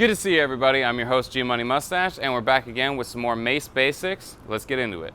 Good to see you, everybody. I'm your host, G Money Mustache, and we're back again with some more Mace basics. Let's get into it.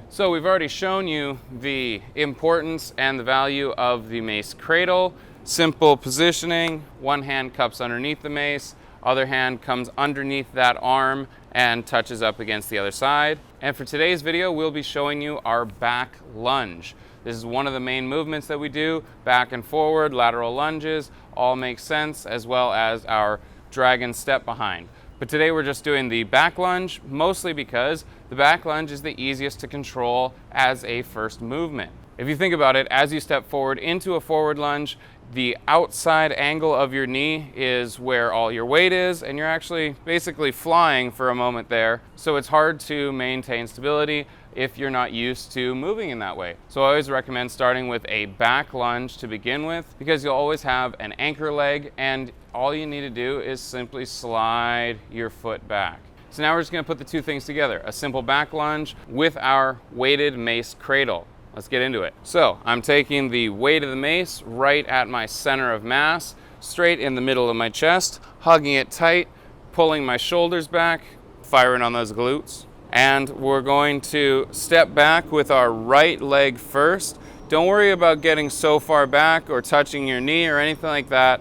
So we've already shown you the importance and the value of the Mace cradle. Simple positioning, one hand cups underneath the mace, other hand comes underneath that arm and touches up against the other side. And for today's video, we'll be showing you our back lunge. This is one of the main movements that we do, back and forward, lateral lunges, all make sense, as well as our dragon step behind. But today we're just doing the back lunge, mostly because the back lunge is the easiest to control as a first movement. If you think about it, as you step forward into a forward lunge, the outside angle of your knee is where all your weight is, and you're actually basically flying for a moment there. So it's hard to maintain stability if you're not used to moving in that way. So I always recommend starting with a back lunge to begin with, because you'll always have an anchor leg, and all you need to do is simply slide your foot back. So now we're just gonna put the two things together, a simple back lunge with our weighted mace cradle. Let's get into it. So I'm taking the weight of the mace right at my center of mass, straight in the middle of my chest, hugging it tight, pulling my shoulders back, firing on those glutes. And we're going to step back with our right leg first. Don't worry about getting so far back or touching your knee or anything like that.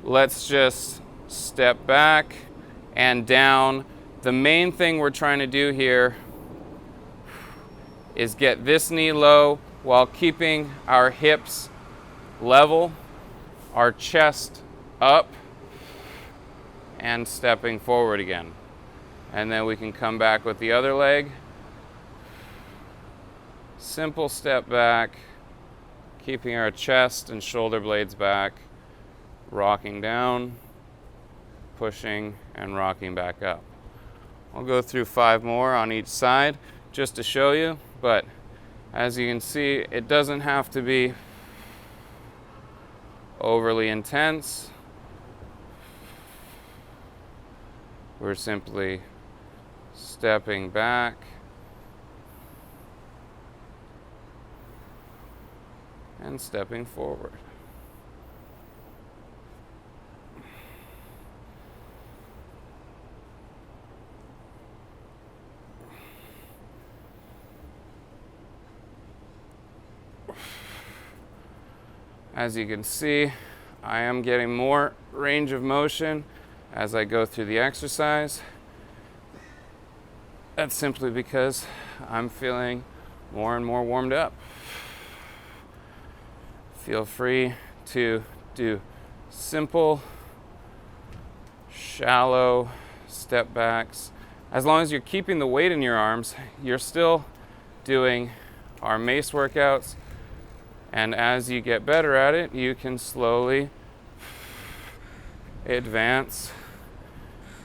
Let's just step back and down. The main thing we're trying to do here is get this knee low while keeping our hips level, our chest up, and stepping forward again. And then we can come back with the other leg. Simple step back, keeping our chest and shoulder blades back, rocking down, pushing, and rocking back up. I'll go through 5 more on each side just to show you, but as you can see, it doesn't have to be overly intense. We're simply stepping back and stepping forward. As you can see, I am getting more range of motion as I go through the exercise. That's simply because I'm feeling more and more warmed up. Feel free to do simple, shallow step backs. As long as you're keeping the weight in your arms, you're still doing our mace workouts. And as you get better at it, you can slowly advance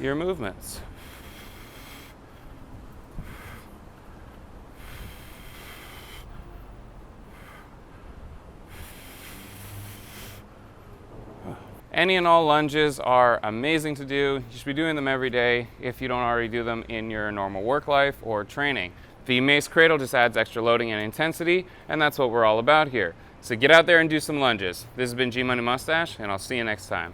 your movements. Any and all lunges are amazing to do. You should be doing them every day if you don't already do them in your normal work life or training. The mace cradle just adds extra loading and intensity, and that's what we're all about here. So get out there and do some lunges. This has been G Money Mustache, and I'll see you next time.